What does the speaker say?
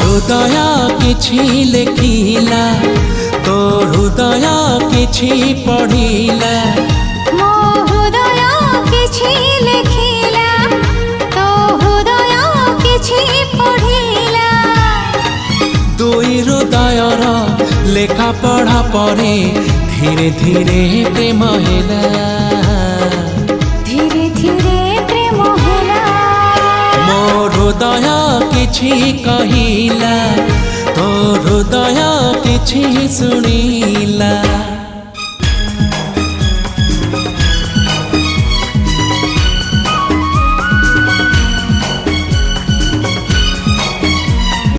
हृदय किछि लेखिला तो हृदय किछि पढ़िला मो हृदय किछि लेखिला तो हृदय किछि पढ़िला दुई हृदयर लेखा पढ़ा परे धीरे धीरे प्रेम होला धीरे धीरे प्रेम होला मो हृदय किछि कहिला तो हृदय किछि सुनिला।